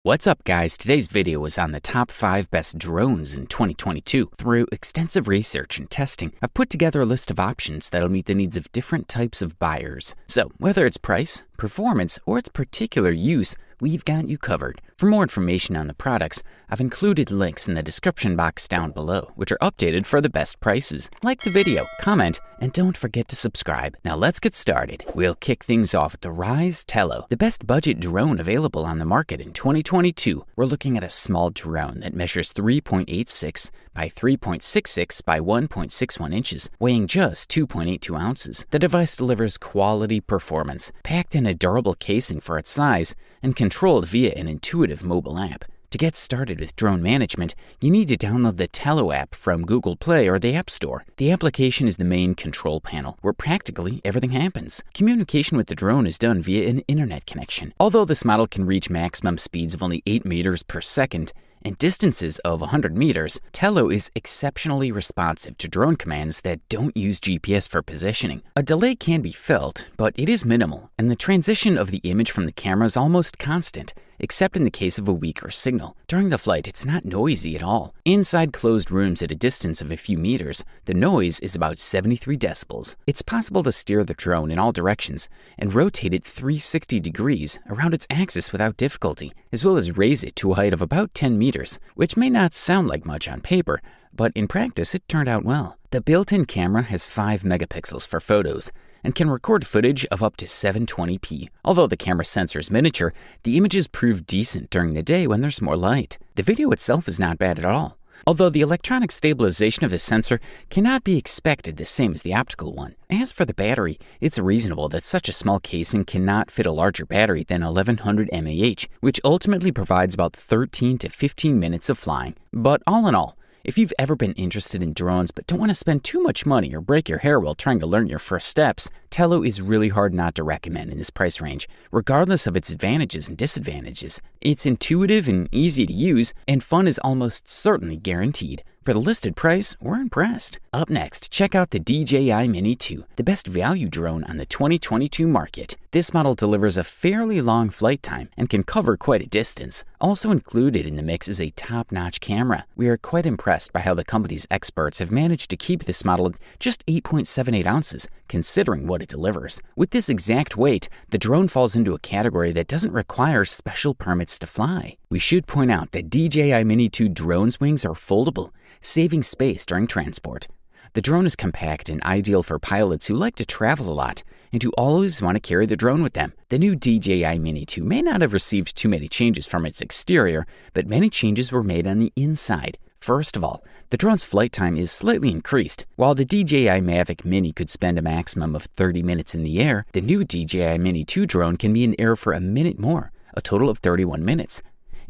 What's up, guys? Today's video is on the top 5 best drones in 2022. Through extensive research and testing, I've put together a list of options that'll meet the needs of different types of buyers. So, whether it's price, performance, or its particular use, we've got you covered. For more information on the products, I've included links in the description box down below, which are updated for the best prices. Like the video, comment, and don't forget to subscribe. Now let's get started. We'll kick things off with the Ryze Tello, the best budget drone available on the market in 2022. We're looking at a small drone that measures 3.86 by 3.66 by 1.61 inches, weighing just 2.82 ounces. The device delivers quality performance, packed in a durable casing for its size, and controlled via an intuitive mobile app. To get started with drone management, you need to download the Tello app from Google Play or the App Store. The application is the main control panel, where practically everything happens. Communication with the drone is done via an internet connection. Although this model can reach maximum speeds of only 8 meters per second, and distances of 100 meters, Tello is exceptionally responsive to drone commands that don't use GPS for positioning. A delay can be felt, but it is minimal, and the transition of the image from the camera is almost constant, except in the case of a weaker signal. During the flight, it's not noisy at all. Inside closed rooms at a distance of a few meters, the noise is about 73 decibels. It's possible to steer the drone in all directions and rotate it 360 degrees around its axis without difficulty, as well as raise it to a height of about 10 meters, which may not sound like much on paper, but in practice it turned out well. The built-in camera has 5 megapixels for photos and can record footage of up to 720p. Although the camera sensor is miniature, the images prove decent during the day when there's more light. The video itself is not bad at all, although the electronic stabilization of the sensor cannot be expected the same as the optical one. As for the battery, it's reasonable that such a small casing cannot fit a larger battery than 1100 mAh, which ultimately provides about 13 to 15 minutes of flying. But all in all, if you've ever been interested in drones but don't want to spend too much money or break your hair while trying to learn your first steps, Tello is really hard not to recommend in this price range, regardless of its advantages and disadvantages. It's intuitive and easy to use, and fun is almost certainly guaranteed. For the listed price, we're impressed. Up next, check out the DJI Mini 2, the best value drone on the 2022 market. This model delivers a fairly long flight time and can cover quite a distance. Also included in the mix is a top-notch camera. We are quite impressed by how the company's experts have managed to keep this model at just 8.78 ounces, considering what it delivers. With this exact weight, the drone falls into a category that doesn't require special permits to fly. We should point out that DJI Mini 2 drone's wings are foldable, saving space during transport. The drone is compact and ideal for pilots who like to travel a lot and who always want to carry the drone with them. The new DJI Mini 2 may not have received too many changes from its exterior, but many changes were made on the inside. First of all, the drone's flight time is slightly increased. While the DJI Mavic Mini could spend a maximum of 30 minutes in the air, the new DJI Mini 2 drone can be in air for a minute more, a total of 31 minutes.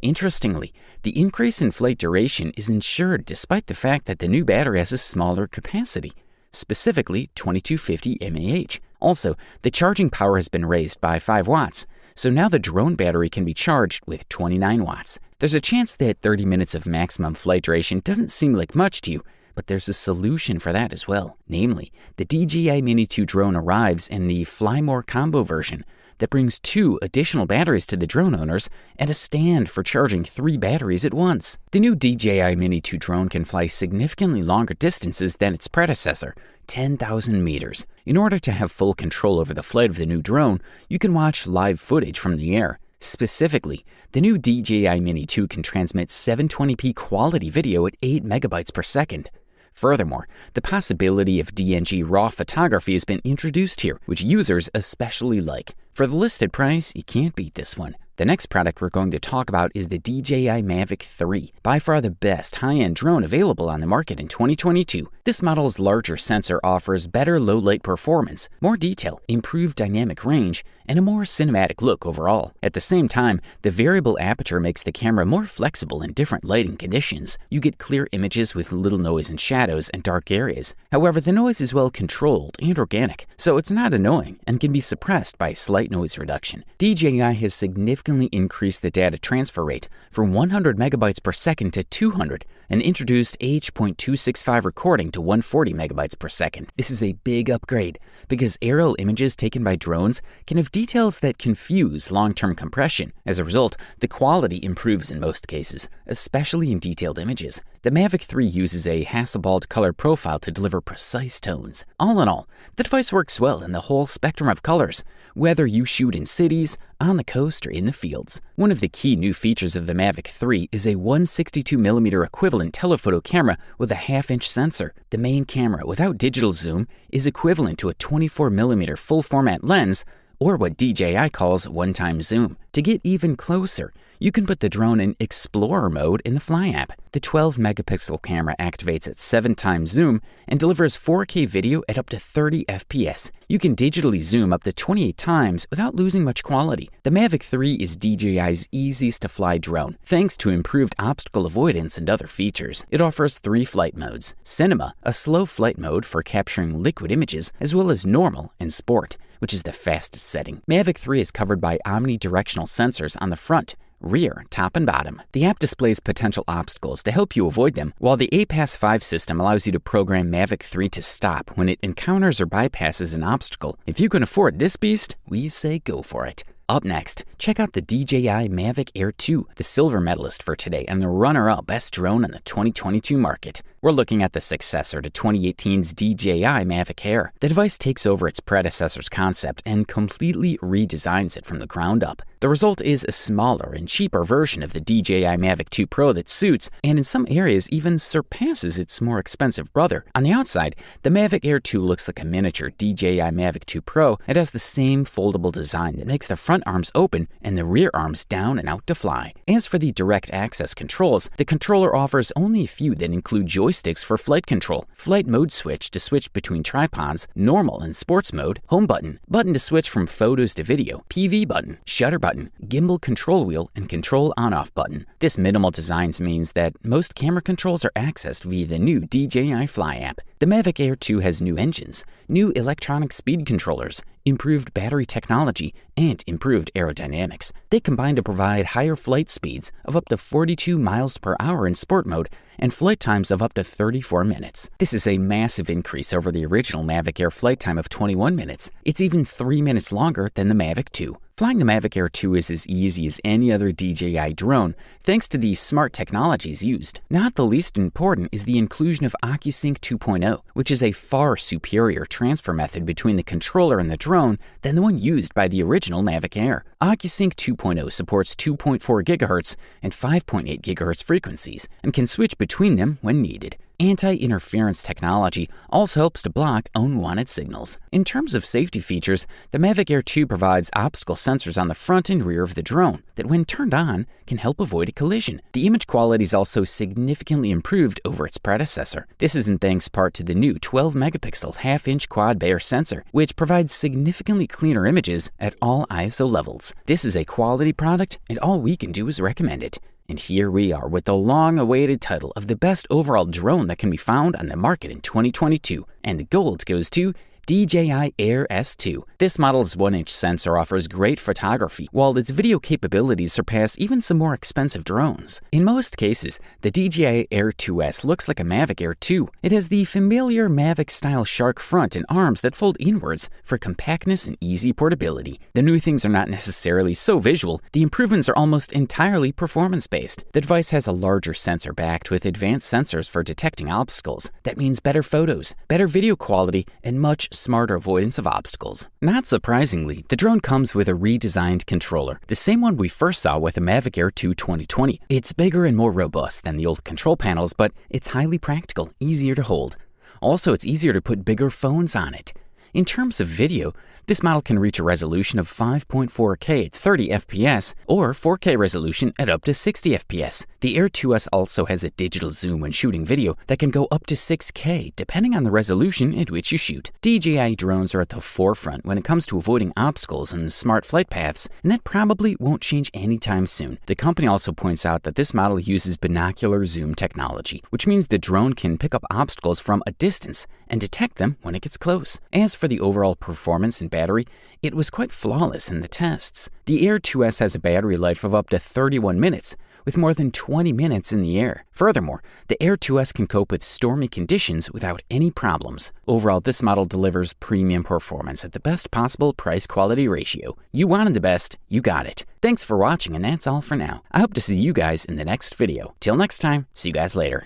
Interestingly, the increase in flight duration is ensured despite the fact that the new battery has a smaller capacity, specifically 2250 mAh. Also, the charging power has been raised by 5 watts, so now the drone battery can be charged with 29 watts. There's a chance that 30 minutes of maximum flight duration doesn't seem like much to you, but there's a solution for that as well. Namely, the DJI Mini 2 drone arrives in the Fly More combo version that brings 2 additional batteries to the drone owners and a stand for charging 3 batteries at once. The new DJI Mini 2 drone can fly significantly longer distances than its predecessor, 10,000 meters. In order to have full control over the flight of the new drone, you can watch live footage from the air. Specifically, the new DJI Mini 2 can transmit 720p quality video at 8 megabytes per second. Furthermore, the possibility of DNG RAW photography has been introduced here, which users especially like. For the listed price, you can't beat this one. The next product we're going to talk about is the DJI Mavic 3, by far the best high-end drone available on the market in 2022. This model's larger sensor offers better low-light performance, more detail, improved dynamic range, and a more cinematic look overall. At the same time, the variable aperture makes the camera more flexible in different lighting conditions. You get clear images with little noise in shadows and dark areas. However, the noise is well controlled and organic, so it's not annoying and can be suppressed by slight noise reduction. DJI has significantly significantly increased the data transfer rate from 100 megabytes per second to 200 and introduced H.265 recording to 140 megabytes per second. This is a big upgrade because aerial images taken by drones can have details that confuse long-term compression. As a result, the quality improves in most cases, especially in detailed images. The Mavic 3 uses a Hasselblad color profile to deliver precise tones. All in all, the device works well in the whole spectrum of colors, whether you shoot in cities, on the coast, or in the fields. One of the key new features of the Mavic 3 is a 162mm equivalent telephoto camera with a half-inch sensor. The main camera, without digital zoom, is equivalent to a 24mm full-format lens, or what DJI calls one-time zoom. To get even closer, you can put the drone in Explorer mode in the Fly app. The 12-megapixel camera activates at 7 times zoom and delivers 4K video at up to 30 FPS. You can digitally zoom up to 28 times without losing much quality. The Mavic 3 is DJI's easiest-to-fly drone, thanks to improved obstacle avoidance and other features. It offers 3 flight modes: Cinema, a slow flight mode for capturing liquid images, as well as Normal and Sport, which is the fastest setting. Mavic 3 is covered by omnidirectional sensors on the front, rear, top, and bottom. The app displays potential obstacles to help you avoid them, while the APAS 5 system allows you to program Mavic 3 to stop when it encounters or bypasses an obstacle. If you can afford this beast, we say go for it. Up next, check out the DJI Mavic Air 2, the silver medalist for today and the runner-up best drone in the 2022 market. We're looking at the successor to 2018's DJI Mavic Air. The device takes over its predecessor's concept and completely redesigns it from the ground up. The result is a smaller and cheaper version of the DJI Mavic 2 Pro that suits, and in some areas even surpasses its more expensive brother. On the outside, the Mavic Air 2 looks like a miniature DJI Mavic 2 Pro. It has the same foldable design that makes the front arms open and the rear arms down and out to fly. As for the direct access controls, the controller offers only a few that include joysticks for flight control, flight mode switch to switch between tripods, normal and sports mode, home button, button to switch from photos to video, PV button, shutter button, gimbal control wheel, and control on-off button. This minimal design means that most camera controls are accessed via the new DJI Fly app. The Mavic Air 2 has new engines, new electronic speed controllers, improved battery technology, and improved aerodynamics. They combine to provide higher flight speeds of up to 42 miles per hour in sport mode and flight times of up to 34 minutes. This is a massive increase over the original Mavic Air flight time of 21 minutes. It's even 3 minutes longer than the Mavic 2. Flying the Mavic Air 2 is as easy as any other DJI drone, thanks to the smart technologies used. Not the least important is the inclusion of OcuSync 2.0, which is a far superior transfer method between the controller and the drone than the one used by the original Mavic Air. OcuSync 2.0 supports 2.4 GHz and 5.8 GHz frequencies and can switch between them when needed. Anti-interference technology also helps to block unwanted signals. In terms of safety features, the Mavic Air 2 provides obstacle sensors on the front and rear of the drone that, when turned on, can help avoid a collision. The image quality is also significantly improved over its predecessor. This is in thanks part to the new 12-megapixel half-inch quad-Bayer sensor, which provides significantly cleaner images at all ISO levels. This is a quality product, and all we can do is recommend it. And here we are with the long-awaited title of the best overall drone that can be found on the market in 2022. And the gold goes to DJI Air S2. This model's 1-inch sensor offers great photography, while its video capabilities surpass even some more expensive drones. In most cases, the DJI Air 2S looks like a Mavic Air 2. It has the familiar Mavic-style shark front and arms that fold inwards for compactness and easy portability. The new things are not necessarily so visual. The improvements are almost entirely performance-based. The device has a larger sensor backed with advanced sensors for detecting obstacles. That means better photos, better video quality, and much smarter avoidance of obstacles. Not surprisingly, the drone comes with a redesigned controller, the same one we first saw with the Mavic Air 2 2020. It's bigger and more robust than the old control panels, but it's highly practical, easier to hold. Also, it's easier to put bigger phones on it. In terms of video, this model can reach a resolution of 5.4K at 30 FPS or 4K resolution at up to 60 FPS. The Air 2S also has a digital zoom when shooting video that can go up to 6K depending on the resolution at which you shoot. DJI drones are at the forefront when it comes to avoiding obstacles and smart flight paths, and that probably won't change anytime soon. The company also points out that this model uses binocular zoom technology, which means the drone can pick up obstacles from a distance and detect them when it gets close. As for the overall performance and battery, it was quite flawless in the tests. The Air 2S has a battery life of up to 31 minutes, with more than 20 minutes in the air. Furthermore, the Air 2S can cope with stormy conditions without any problems. Overall, this model delivers premium performance at the best possible price-quality ratio. You wanted the best, you got it. Thanks for watching, and that's all for now. I hope to see you guys in the next video. Till next time, see you guys later.